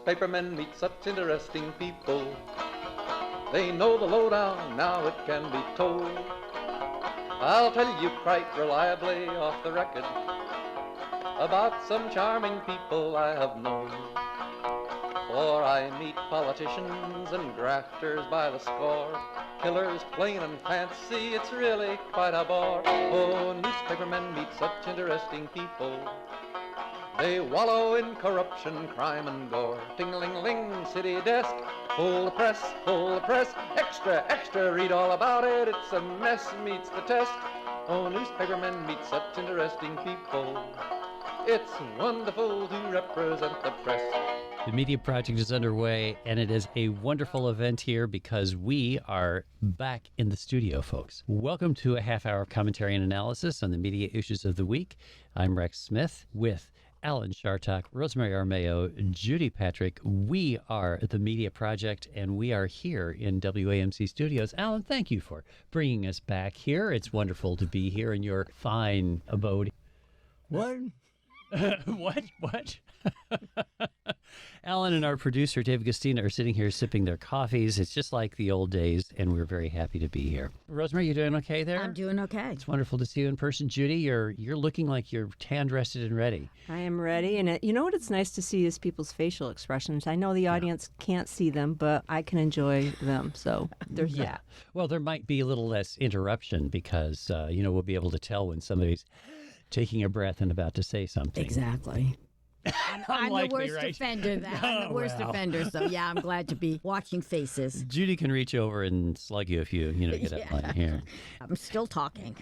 newspapermen meet such interesting people. They know the lowdown, now it can be told. I'll tell you quite reliably off the record about some charming people I have known. For I meet politicians and grafters by the score, killers plain and fancy, it's really quite a bore. Oh, newspapermen meet such interesting people. They wallow in corruption, crime and gore. Ting-a-ling-ling, city desk, full the press, extra, extra, read all about it, it's a mess, meets the test. Oh, newspapermen meet such interesting people. It's wonderful to represent the press. The Media Project is underway, and it is a wonderful event here because we are back in the studio, folks. Welcome to a half-hour commentary and analysis on the media issues of the week. I'm Rex Smith with Alan Chartock, Rosemary Armao, Judy Patrick. We are the Media Project, and we are here in WAMC studios. Alan, thank you for bringing us back here. It's wonderful to be here in your fine abode. What? What? Alan and our producer, Dave Gustina, are sitting here sipping their coffees. It's just like the old days, and we're very happy to be here. Rosemary, you doing okay there? I'm doing okay. It's wonderful to see you in person. Judy, you're looking like you're tan-rested and ready. I am ready. And you know what it's nice to see is people's facial expressions. I know the audience can't see them, but I can enjoy them. So there's that. Well, there might be a little less interruption because, we'll be able to tell when somebody's taking a breath and about to say something. Exactly. I'm the worst offender. I'm the worst offender. So yeah, I'm glad to be watching faces. Judy can reach over and slug you if you get up line here. I'm still talking.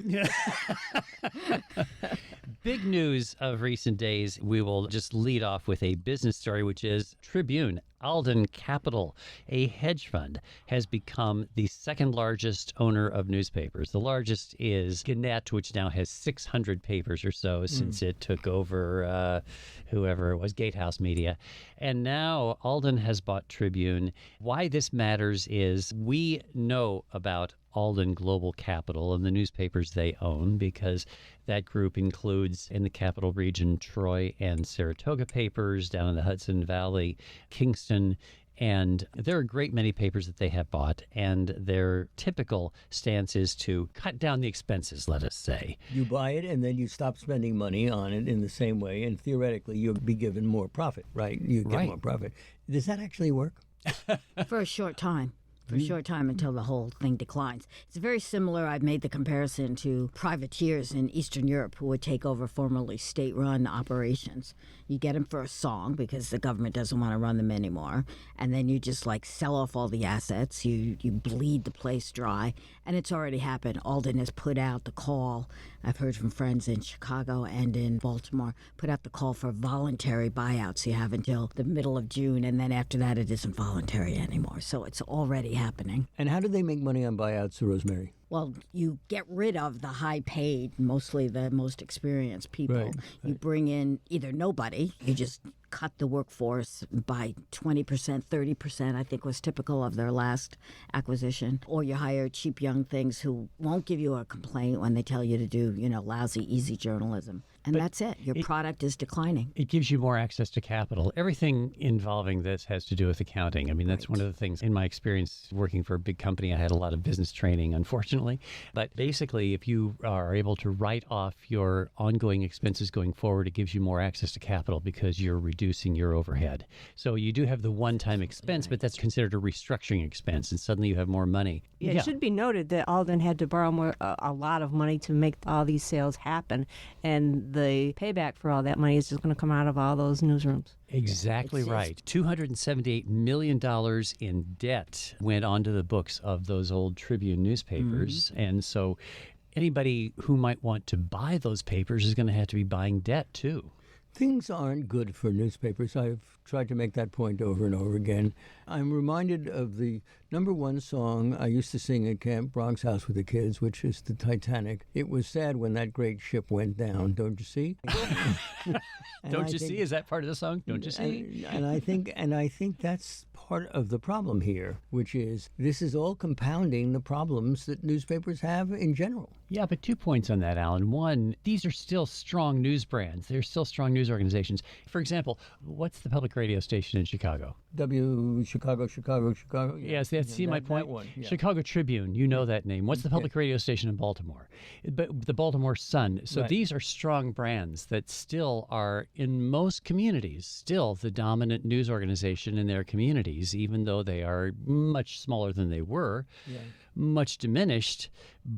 Big news of recent days. We will just lead off with a business story, which is Tribune. Alden Capital, a hedge fund, has become the second largest owner of newspapers. The largest is Gannett, which now has 600 papers or so since it took over whoever it was, Gatehouse Media. And now Alden has bought Tribune. Why this matters is we know about Alden Global Capital and the newspapers they own because that group includes in the Capital Region Troy and Saratoga papers, down in the Hudson Valley, Kingston, and there are a great many papers that they have bought, and their typical stance is to cut down the expenses, let us say. You buy it and then you stop spending money on it in the same way, and theoretically you'll be given more profit, right? You get more profit. Does that actually work? For a short time. For a short time until the whole thing declines. It's very similar. I've made the comparison to privateers in Eastern Europe who would take over formerly state-run operations. You get them for a song because the government doesn't want to run them anymore. And then you just sell off all the assets. You bleed the place dry. And it's already happened. Alden has put out the call. I've heard from friends in Chicago and in Baltimore, put out the call for voluntary buyouts. You have until the middle of June. And then after that, it isn't voluntary anymore. So it's already happening. And how do they make money on buyouts, Rosemary? Well, you get rid of the high-paid, mostly the most experienced people. Right. You bring in either nobody, you just cut the workforce by 20%, 30%, I think was typical of their last acquisition. Or you hire cheap young things who won't give you a complaint when they tell you to do, lousy, easy journalism. And that's it. Your product is declining. It gives you more access to capital. Everything involving this has to do with accounting. I mean, that's one of the things in my experience working for a big company. I had a lot of business training, unfortunately. But basically, if you are able to write off your ongoing expenses going forward, it gives you more access to capital because you're reducing your overhead. So you do have the one-time expense, but that's considered a restructuring expense, and suddenly you have more money. Yeah, it should be noted that Alden had to borrow a lot of money to make all these sales happen, and the payback for all that money is just going to come out of all those newsrooms. Exactly right. $278 million in debt went onto the books of those old Tribune newspapers. And so anybody who might want to buy those papers is going to have to be buying debt too. Things aren't good for newspapers. I've tried to make that point over and over again. I'm reminded of the number one song I used to sing at Camp Bronx House with the kids, which is the Titanic. It was sad when that great ship went down, don't you see? Don't you see? Is that part of the song? Don't you see? And I think that's part of the problem here, which is this is all compounding the problems that newspapers have in general. Yeah, but 2 points on that, Alan. One, these are still strong news brands. They're still strong news organizations. For example, what's the public radio station in Chicago? Chicago. Yeah. Yes, see my point? That one, yeah. Chicago Tribune, you know that name. What's the public radio station in Baltimore? But the Baltimore Sun. So Right. these are strong brands that still are, in most communities, still the dominant news organization in their communities, even though they are much smaller than they were. Yeah. Much diminished,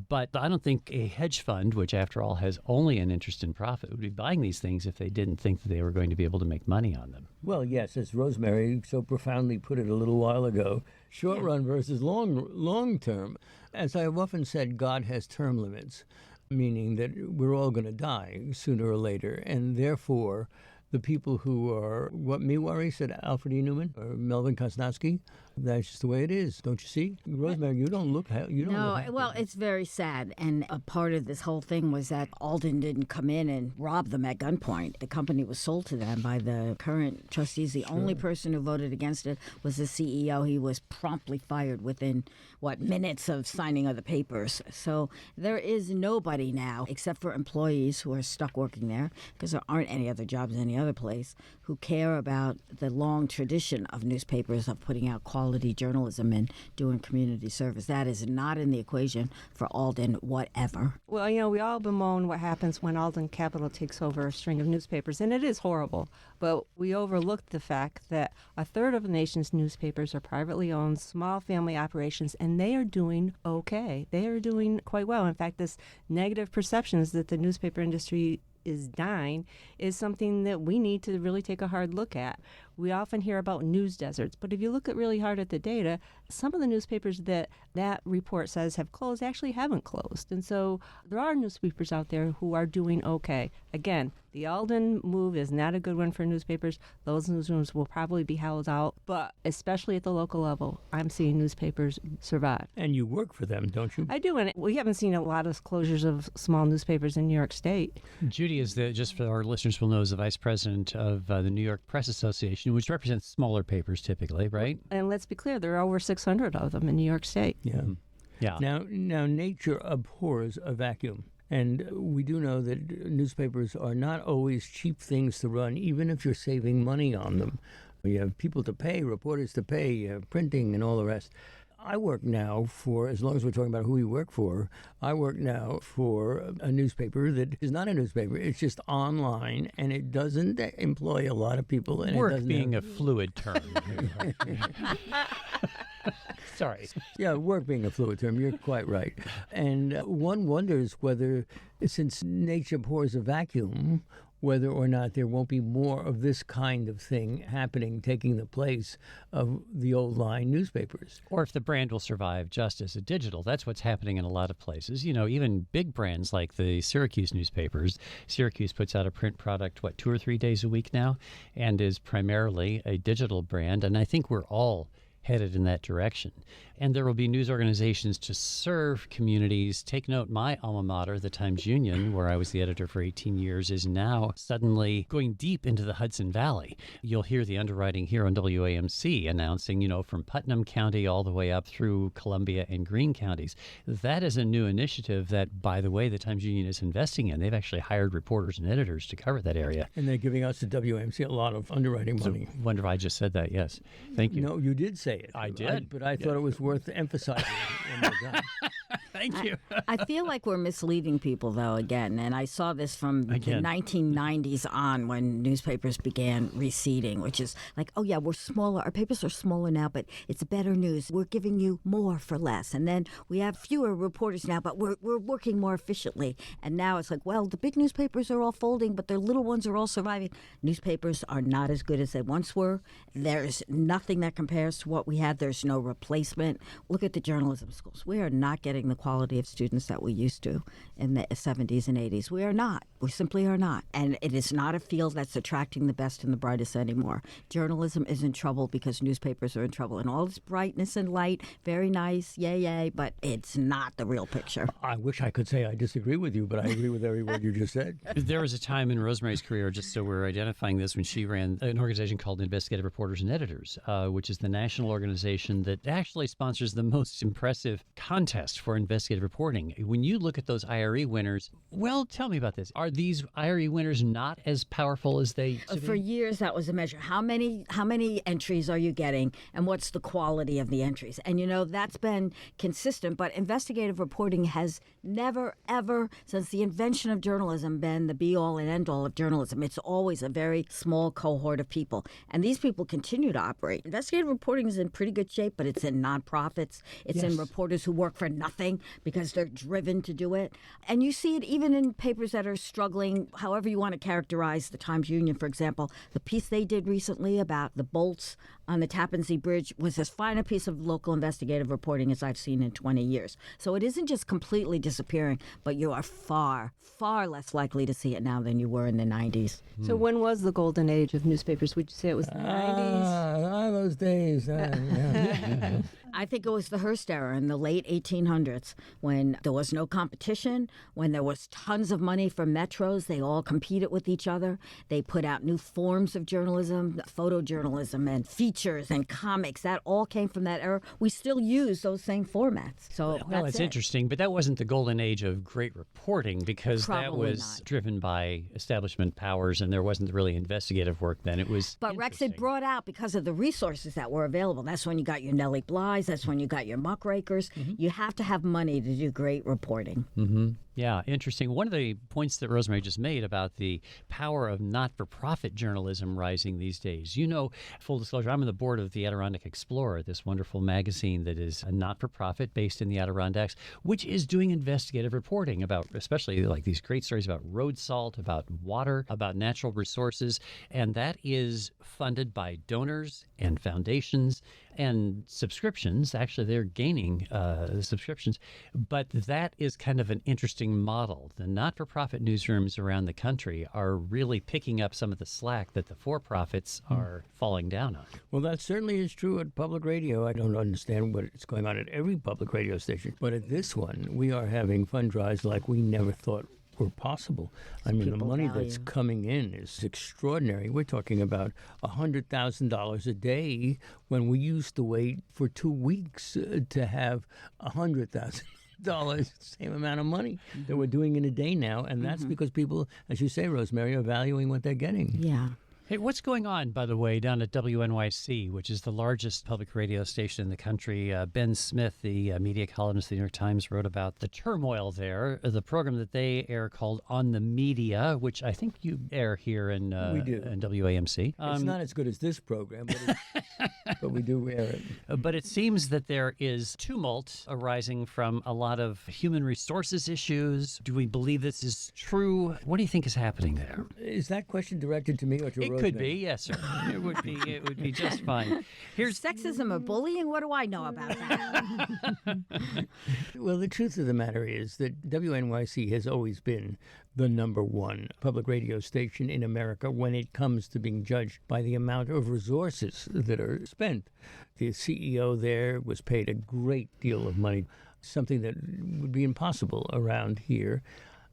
but I don't think a hedge fund, which after all has only an interest in profit, would be buying these things if they didn't think that they were going to be able to make money on them. Well, yes, as Rosemary so profoundly put it a little while ago, short run versus long term. As I have often said, God has term limits, meaning that we're all going to die sooner or later, and therefore the people who are, what me worry, said Alfred E. Newman or Melvin Kosnatsky, that's just the way it is. Don't you see? Rosemary, you don't look happy. No, well, it's very sad. And a part of this whole thing was that Alden didn't come in and rob them at gunpoint. The company was sold to them by the current trustees. The only person who voted against it was the CEO. He was promptly fired within, minutes of signing of the papers. So there is nobody now, except for employees who are stuck working there, because there aren't any other jobs any other place, who care about the long tradition of newspapers of putting out quality journalism and doing community service. That is not in the equation for Alden, whatever. Well, we all bemoan what happens when Alden Capital takes over a string of newspapers, and it is horrible. But we overlooked the fact that a third of the nation's newspapers are privately owned, small family operations, and they are doing okay. They are doing quite well. In fact, this negative perceptions that the newspaper industry is dying is something that we need to really take a hard look at. We often hear about news deserts, but if you look really hard at the data, some of the newspapers that report says have closed actually haven't closed. And so there are newspapers out there who are doing okay. Again, the Alden move is not a good one for newspapers. Those newsrooms will probably be held out, but especially at the local level, I'm seeing newspapers survive. And you work for them, don't you? I do, and we haven't seen a lot of closures of small newspapers in New York State. Judy is just for our listeners will know, is the vice president of the New York Press Association, which represents smaller papers typically, right? And let's be clear, there are over 600 of them in New York State. Yeah. Yeah. Now nature abhors a vacuum. And we do know that newspapers are not always cheap things to run, even if you're saving money on them. You have people to pay, reporters to pay, printing and all the rest. I work now for, as long as we're talking about who we work for, I work now for a newspaper that is not a newspaper. It's just online, and it doesn't employ a lot of people. And Work it doesn't being have, a fluid term. Sorry. Yeah, work being a fluid term. You're quite right. And one wonders whether, since nature pours a vacuum, whether or not there won't be more of this kind of thing happening, taking the place of the old line newspapers. Or if the brand will survive just as a digital. That's what's happening in a lot of places. Even big brands like the Syracuse newspapers. Syracuse puts out a print product, 2 or 3 days a week now, and is primarily a digital brand. And I think we're all headed in that direction. And there will be news organizations to serve communities. Take note, my alma mater, the Times-Union, where I was the editor for 18 years, is now suddenly going deep into the Hudson Valley. You'll hear the underwriting here on WAMC announcing, from Putnam County all the way up through Columbia and Greene counties. That is a new initiative that, by the way, the Times-Union is investing in. They've actually hired reporters and editors to cover that area. And they're giving us at WAMC a lot of underwriting money. I wonder if I just said that, yes. Thank you. No, you did say it. I did. But I thought it was worth emphasizing when we're done. Thank you. I feel like we're misleading people, though, again. And I saw this from the 1990s on when newspapers began receding, which is like, oh, yeah, we're smaller. Our papers are smaller now, but it's better news. We're giving you more for less. And then we have fewer reporters now, but we're working more efficiently. And now it's like, well, the big newspapers are all folding, but the little ones are all surviving. Newspapers are not as good as they once were. There's nothing that compares to what we had. There's no replacement. Look at the journalism schools. We are not getting the quality of students that we used to in the 70s and 80s. We are not. We simply are not. And it is not a field that's attracting the best and the brightest anymore. Journalism is in trouble because newspapers are in trouble. And all this brightness and light, very nice, yay, yay, but it's not the real picture. I wish I could say I disagree with you, but I agree with every word you just said. There was a time in Rosemary's career, just so we're identifying this, when she ran an organization called Investigative Reporters and Editors, which is the national organization that actually sponsors the most impressive contest for investigative investigative reporting. When you look at those IRE winners, well, tell me about this. Are these IRE winners not as powerful as they used to be? For years, that was a measure. How many entries are you getting, and what's the quality of the entries? And, that's been consistent, but investigative reporting has never, ever, since the invention of journalism, been the be-all and end-all of journalism. It's always a very small cohort of people, and these people continue to operate. Investigative reporting is in pretty good shape, but it's in nonprofits. It's in reporters who work for nothing because they're driven to do it. And you see it even in papers that are struggling, however you want to characterize the Times-Union, for example. The piece they did recently about the bolts on the Tappan Zee Bridge was as fine a piece of local investigative reporting as I've seen in 20 years. So it isn't just completely disappearing, but you are far, far less likely to see it now than you were in the 90s. So when was the golden age of newspapers? Would you say it was the 90s? Those days. Yeah. I think it was the Hearst era in the late 1800s when there was no competition, when there was tons of money for metros. They all competed with each other. They put out new forms of journalism, photojournalism and features and comics. That all came from that era. We still use those same formats. So well, it's interesting, but that wasn't the golden age of great reporting because that Probably was not. driven by establishment powers and there wasn't really investigative work then. It was But Rex had interesting. brought out because of the resources that were available. That's when you got your Nellie Bly's. That's when you got your muckrakers. You have to have money to do great reporting. Yeah, interesting. One of the points that Rosemary just made about the power of not-for-profit journalism rising these days. Full disclosure, I'm on the board of the Adirondack Explorer, this wonderful magazine that is a not-for-profit based in the Adirondacks, which is doing investigative reporting about, especially like these great stories about road salt, about water, about natural resources, and that is funded by donors and foundations and subscriptions. Actually, they're gaining subscriptions, but that is kind of an interesting model. The not-for-profit newsrooms around the country are really picking up some of the slack that the for-profits are falling down on. Well, that certainly is true at public radio. I don't understand what's going on at every public radio station, but at this one, we are having fund drives like we never thought were possible. I mean, the people money value. that's coming in is extraordinary. We're talking about $100,000 a day when we used to wait for 2 weeks to have $100,000, same amount of money that we're doing in a day now. And that's because people, as you say, Rosemary, are valuing what they're getting. Yeah. Hey, what's going on, by the way, down at WNYC, which is the largest public radio station in the country? Ben Smith, the media columnist of the New York Times, wrote about the turmoil there. The program that they air called On the Media, which I think you air here in, We do. in WAMC. It's not as good as this program, but we do air it. But it seems that there is tumult arising from a lot of human resources issues. Do we believe this is true? What do you think is happening there? Is that question directed to me or to It Rosemary? could be, yes, sir. It would be just fine. Here's Sexism or bullying? What do I know about that? Well, the truth of the matter is that WNYC has always been the number one public radio station in America when it comes to being judged by the amount of resources that are spent. The CEO there was paid a great deal of money, something that would be impossible around here.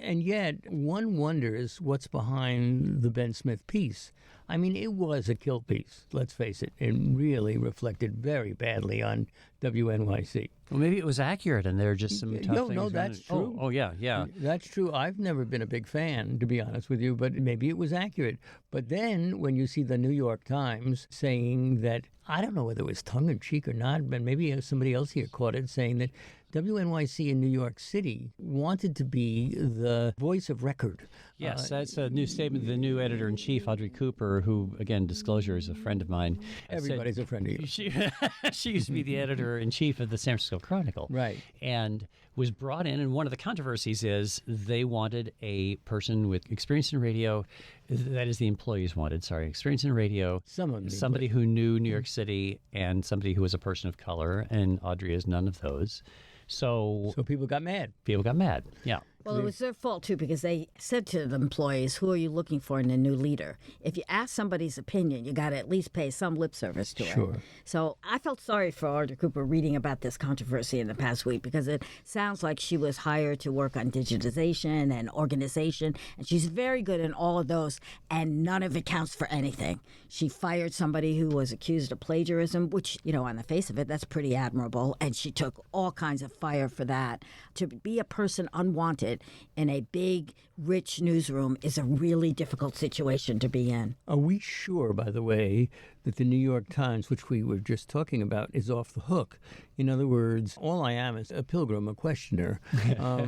And yet, one wonders what's behind the Ben Smith piece. I mean, it was a kill piece, let's face it. It really reflected very badly on WNYC. Well, maybe it was accurate, and there are just some tough things. No, that's true. Oh, yeah, yeah. That's true. I've never been a big fan, to be honest with you, but maybe it was accurate. But then when you see the New York Times saying that, I don't know whether it was tongue-in-cheek or not, but maybe somebody else here caught it, saying that WNYC in New York City wanted to be the voice of record. Yes, that's a new statement. The new editor-in-chief, Audrey Cooper, who, again, disclosure, is a friend of mine. Everybody's a friend of you. She used to be the editor-in-chief of the San Francisco Chronicle. Right. And was brought in, and one of the controversies is they wanted a person with experience in radio, that is the employees wanted, experience in radio, somebody who knew New York City, and somebody who was a person of color, and Audrey is none of those. So people got mad. People got mad, yeah. Well, it was their fault, too, because they said to the employees, who are you looking for in a new leader? If you ask somebody's opinion, you got to at least pay some lip service to Sure. it. So I felt sorry for Audrey Cooper reading about this controversy in the past week, because it sounds like she was hired to work on digitization and organization, and she's very good in all of those, and none of it counts for anything. She fired somebody who was accused of plagiarism, which, on the face of it, that's pretty admirable, and she took all kinds of fire for that. To be a person unwanted in a big, rich newsroom is a really difficult situation to be in. Are we sure, by the way, that the New York Times, which we were just talking about, is off the hook? In other words, all I am is a pilgrim, a questioner. Are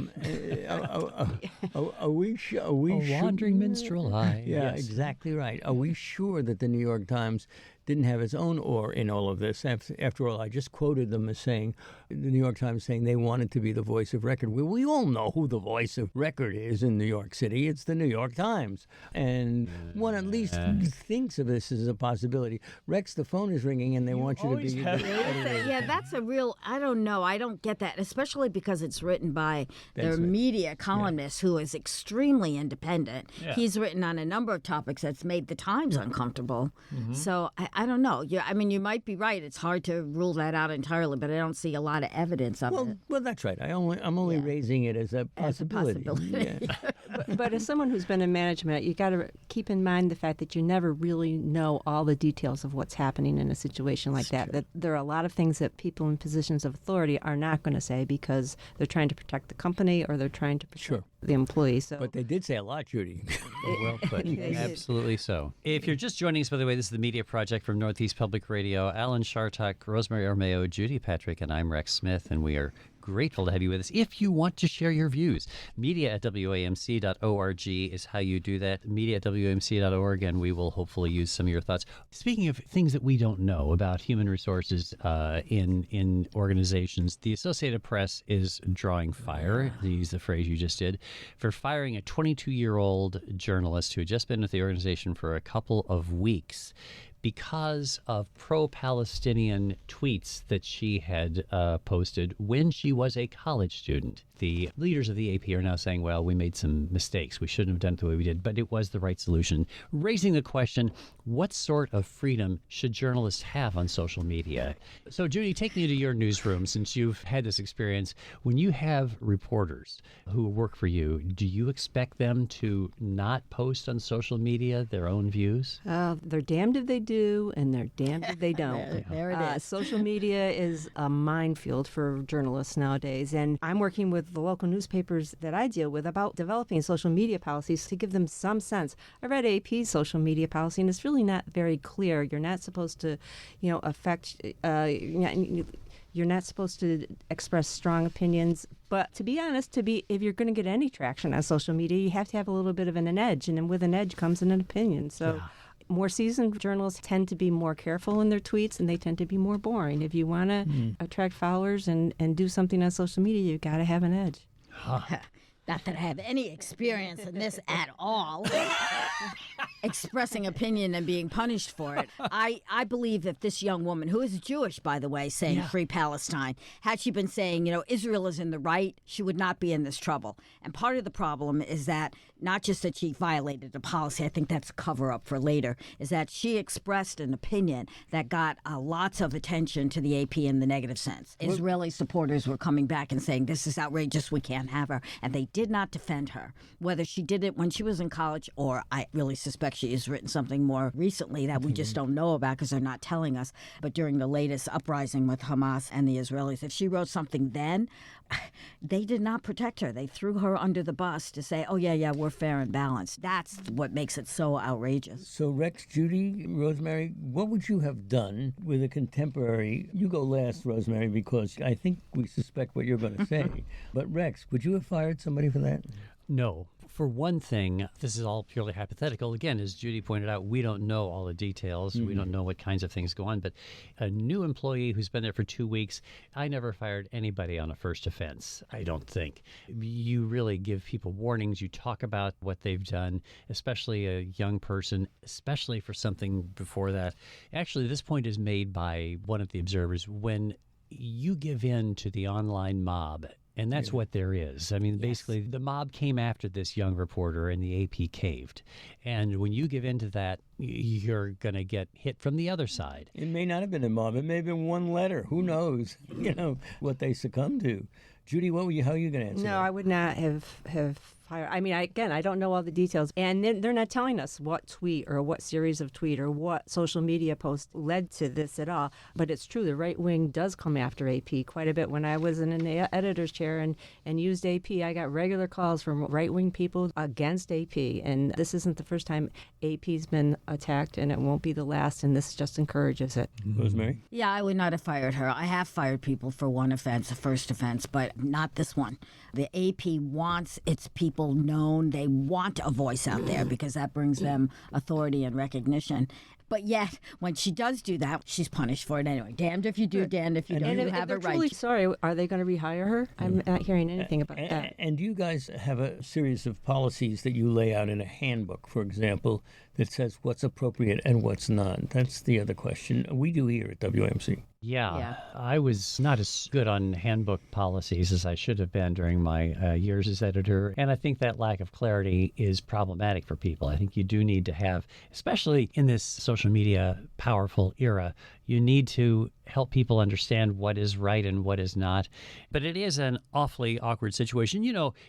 we sure? Wandering minstrel eye. Yeah, Yes. exactly right. Are we sure that the New York Times didn't have its own oar in all of this? After all, I just quoted them as saying, the New York Times saying they wanted to be the voice of record. Well, we all know who the voice of record is in New York City. It's the New York Times. And one at least thinks of this as a possibility. Rex, the phone is ringing and they want you to be the editor. Yeah, that's a real, I don't know. I don't get that, especially because it's written by their That's right. media columnist who is extremely independent. Yeah. He's written on a number of topics that's made the Times uncomfortable. So I don't know. I mean, you might be right. It's hard to rule that out entirely, but I don't see a lot of evidence of it. Well, that's right. I'm only raising it as a possibility. Yeah. But as someone who's been in management, you got to keep in mind the fact that you never really know all the details of what's happening in a situation like that. That there are a lot of things that people in positions of authority are not going to say because they're trying to protect the company or they're trying to protect the employee. So, But they did say a lot, Judy. Well put. Absolutely so. If you're just joining us, by the way, this is the Media Project from Northeast Public Radio. Alan Chartock, Rosemary Armao, Judy Patrick, and I'm Rex Smith, and we are grateful to have you with us. If you want to share your views, media@wamc.org is how you do that. Media@wamc.org, and we will hopefully use some of your thoughts. Speaking of things that we don't know about human resources in organizations, the Associated Press is drawing fire, to use the phrase you just did, for firing a 22-year-old journalist who had just been with the organization for a couple of weeks because of pro-Palestinian tweets that she had posted when she was a college student. The leaders of the AP are now saying, well, we made some mistakes. We shouldn't have done it the way we did, but it was the right solution. Raising the question, what sort of freedom should journalists have on social media? So, Judy, take me to your newsroom since you've had this experience. When you have reporters who work for you, do you expect them to not post on social media their own views? they're damned if they do, and they're damned if they don't. There it is. Social media is a minefield for journalists nowadays, and I'm working with the local newspapers that I deal with about developing social media policies to give them some sense. I read AP's social media policy, and it's really not very clear. You're not supposed to, affect. You're not supposed to express strong opinions. But to be honest, if you're going to get any traction on social media, you have to have a little bit of an edge, and then with an edge comes an opinion. So. More seasoned journalists tend to be more careful in their tweets, and they tend to be more boring. If you want to attract followers and do something on social media, you've got to have an edge. Not that I have any experience in this at all. Expressing opinion and being punished for it. I believe that this young woman, who is Jewish, by the way, saying free Palestine, had she been saying, Israel is in the right, she would not be in this trouble. And part of the problem is that not just that she violated the policy, I think that's a cover-up for later, is that she expressed an opinion that got lots of attention to the AP in the negative sense. Israeli supporters were coming back and saying, this is outrageous, we can't have her. And they did not defend her. Whether she did it when she was in college, or I really suspect she has written something more recently that we just don't know about because they're not telling us. But during the latest uprising with Hamas and the Israelis, if she wrote something then, they did not protect her. They threw her under the bus to say, oh, yeah, we're fair and balanced. That's what makes it so outrageous. So, Rex, Judy, Rosemary, what would you have done with a contemporary? You go last, Rosemary, because I think we suspect what you're going to say. But, Rex, would you have fired somebody for that? No. For one thing, this is all purely hypothetical. Again, as Judy pointed out, we don't know all the details. We don't know what kinds of things go on. But a new employee who's been there for 2 weeks, I never fired anybody on a first offense, I don't think. You really give people warnings. You talk about what they've done, especially a young person, especially for something before that. Actually, this point is made by one of the observers. When you give in to the online mob And that's what there is. I mean, basically, the mob came after this young reporter and the AP caved. And when you give in to that, you're going to get hit from the other side. It may not have been a mob. It may have been one letter. Who knows, what they succumbed to. Judy, how are you going to answer No, that? I would not have hired. I mean, I don't know all the details. And they're not telling us what tweet or what series of tweet or what social media post led to this at all. But it's true. The right wing does come after AP quite a bit. When I was in an editor's chair and used AP, I got regular calls from right wing people against AP. And this isn't the first time AP's been attacked, and it won't be the last. And this just encourages it. Rosemary? Yeah, I would not have fired her. I have fired people for one offense, a first offense, but not this one. The AP wants its people known. They want a voice out there because that brings them authority and recognition. But yet, when she does do that, she's punished for it anyway. Damned if you do, damned if you don't. You have they're it truly right. sorry, are they going to rehire her? I'm not hearing anything about that. And you guys have a series of policies that you lay out in a handbook, for example, that says what's appropriate and what's not. That's the other question. We do here at WAMC. Yeah, I was not as good on handbook policies as I should have been during my years as editor. And I think that lack of clarity is problematic for people. I think you do need to have, especially in this social media powerful era, you need to help people understand what is right and what is not. But it is an awfully awkward situation,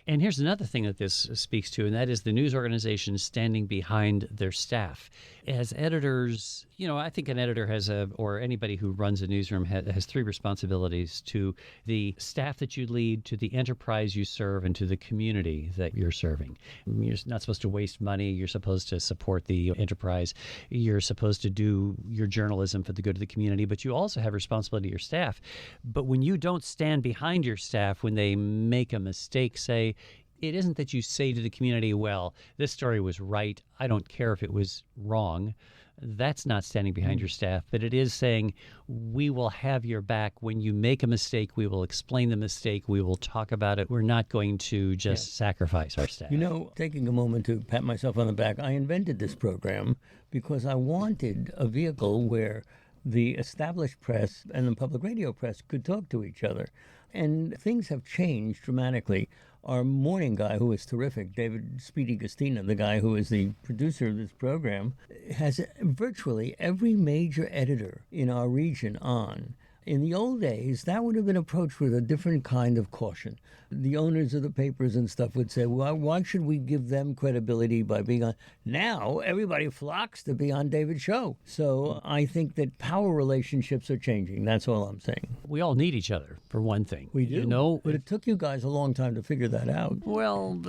and here's another thing that this speaks to, and that is the news organizations standing behind their staff. As editors, I think an editor or anybody who runs a newsroom has three responsibilities: to the staff that you lead, to the enterprise you serve, and to the community that you're serving. You're not supposed to waste money. You're supposed to support the enterprise. You're supposed to do your journalism for the good of the community, but you also have responsibility to your staff. But when you don't stand behind your staff when they make a mistake, say, it isn't that you say to the community, well, this story was right, I don't care if it was wrong. That's not standing behind your staff, but it is saying, we will have your back. When you make a mistake, we will explain the mistake. We will talk about it. We're not going to just sacrifice our staff. Taking a moment to pat myself on the back, I invented this program because I wanted a vehicle where the established press and the public radio press could talk to each other. And things have changed dramatically. Our morning guy, who is terrific, David Speedy Gustina, the guy who is the producer of this program, has virtually every major editor in our region on. In the old days, that would have been approached with a different kind of caution. The owners of the papers and stuff would say, well, why should we give them credibility by being on? Now, everybody flocks to be on David's show. So I think that power relationships are changing. That's all I'm saying. We all need each other, for one thing. We do. But it took you guys a long time to figure that out. Well,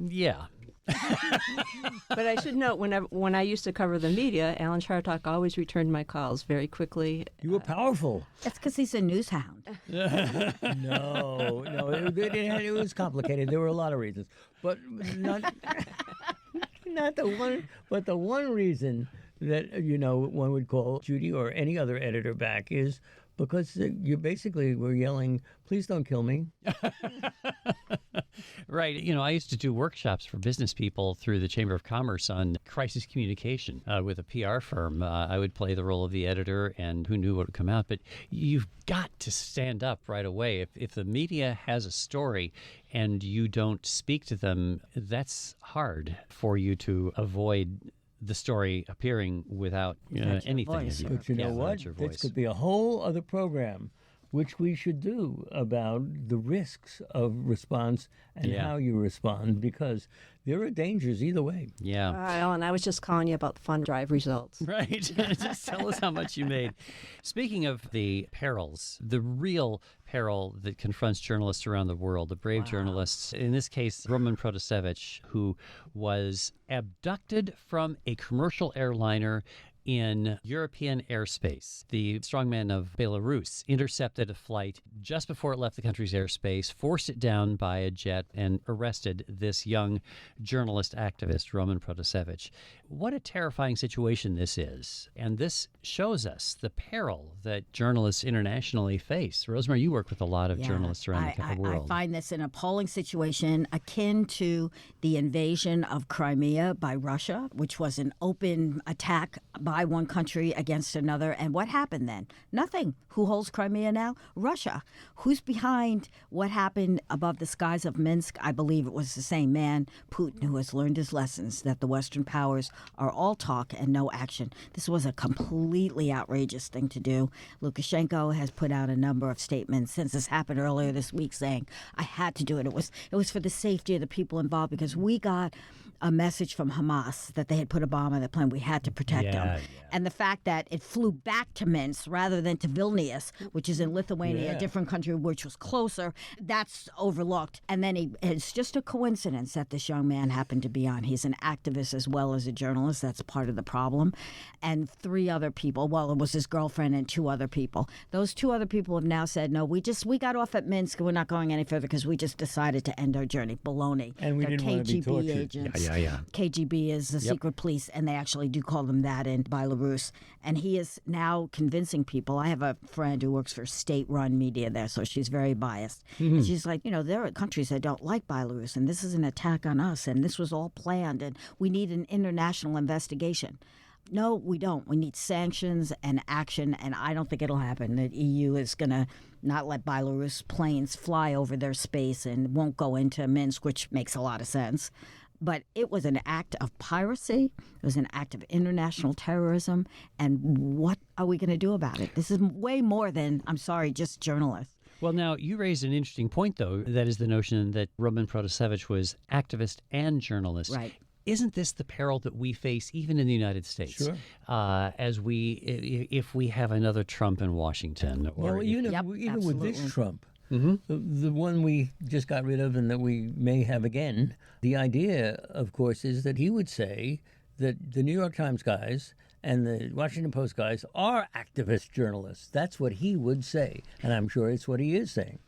yeah. But I should note, when I used to cover the media, Alan Chartock always returned my calls very quickly. You were powerful. That's because he's a news hound. No, it was complicated. There were a lot of reasons, but not the one. But the one reason that one would call Judy or any other editor back is because you basically were yelling, "Please don't kill me." Right. I used to do workshops for business people through the Chamber of Commerce on crisis communication with a PR firm. I would play the role of the editor, and who knew what would come out. But you've got to stand up right away. If the media has a story and you don't speak to them, that's hard for you to avoid the story appearing without anything. voice. But you know what? This could be a whole other program, which we should do about the risks of response and how you respond, because there are dangers either way. Yeah. Alan, I was just calling you about the fund drive results. Right. Just tell us how much you made. Speaking of the perils, the real peril that confronts journalists around the world, the brave journalists, in this case, Roman Protasevich, who was abducted from a commercial airliner in European airspace. The strongman of Belarus intercepted a flight just before it left the country's airspace, forced it down by a jet, and arrested this young journalist activist, Roman Protasevich. What a terrifying situation this is. And this shows us the peril that journalists internationally face. Rosemary, you work with a lot of journalists around the world. I find this an appalling situation akin to the invasion of Crimea by Russia, which was an open attack by one country against another. And what happened then? Nothing. Who holds Crimea now? Russia. Who's behind what happened above the skies of Minsk? I believe it was the same man, Putin, who has learned his lessons that the Western powers are all talk and no action. This was a completely outrageous thing to do. Lukashenko has put out a number of statements since this happened earlier this week saying, I had to do it. It was for the safety of the people involved because we got a message from Hamas that they had put a bomb on the plane. We had to protect them. Yeah. And the fact that it flew back to Minsk rather than to Vilnius, which is in Lithuania, a different country, which was closer, that's overlooked. And then it's just a coincidence that this young man happened to be on. He's an activist as well as a journalist. That's part of the problem. And 3 other people, well, it was his girlfriend and 2 other people. Those 2 other people have now said, no, we got off at Minsk and we're not going any further because we just decided to end our journey. Baloney. And we They're didn't want to be KGB tortured. agents. Yeah. KGB is the secret police, and they actually do call them that in Belarus. And he is now convincing people. I have a friend who works for state-run media there, so she's very biased. And she's like, there are countries that don't like Belarus, and this is an attack on us, and this was all planned, and we need an international investigation. No, we don't. We need sanctions and action, and I don't think it'll happen. The EU is going to not let Belarus planes fly over their space and won't go into Minsk, which makes a lot of sense. But it was an act of piracy. It was an act of international terrorism. And what are we going to do about it? This is way more than, I'm sorry, just journalists. Well, now, you raised an interesting point, though. That is the notion that Roman Protasevich was activist and journalist. Right. Isn't this the peril that we face even in the United States? Sure. If we have another Trump in Washington? Or Well, Yep, even with this absolutely. Trump, the one we just got rid of and that we may have again, the idea, of course, is that he would say that the New York Times guys and the Washington Post guys are activist journalists. That's what he would say, and I'm sure it's what he is saying.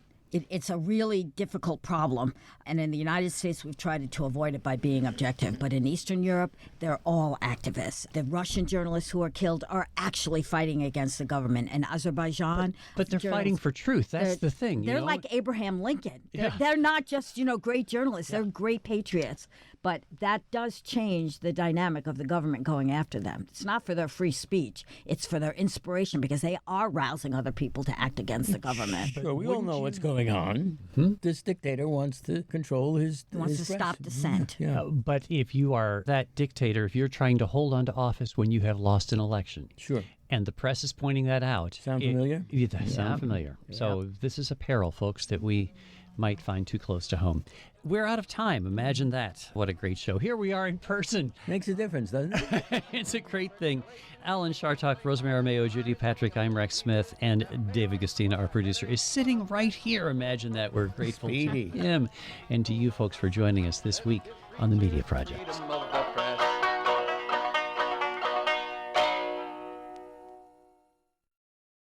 It's a really difficult problem. And in the United States, we've tried to avoid it by being objective. But in Eastern Europe, they're all activists. The Russian journalists who are killed are actually fighting against the government. In Azerbaijan... But they're fighting for truth. That's the thing. They're like Abraham Lincoln. Yeah. They're not just, great journalists. They're great patriots. But that does change the dynamic of the government going after them. It's not for their free speech. It's for their inspiration because they are rousing other people to act against the government. Sure, we all know what's going on. This dictator wants to control his Wants to press. stop dissent. Yeah, But if you are that dictator, if you're trying to hold on to office when you have lost an election, sure. and the press is pointing that out. Sound familiar? It does sound familiar. So this is a peril, folks, that we might find too close to home. We're out of time. Imagine that. What a great show. Here we are in person. Makes a difference, doesn't it? It's a great thing. Alan Chartock, Rosemary Armao, Judy Patrick, I'm Rex Smith, and David Gustina, our producer, is sitting right here. Imagine that. We're grateful Speedy. to him and to you folks for joining us this week on The Media Project. Freedom of the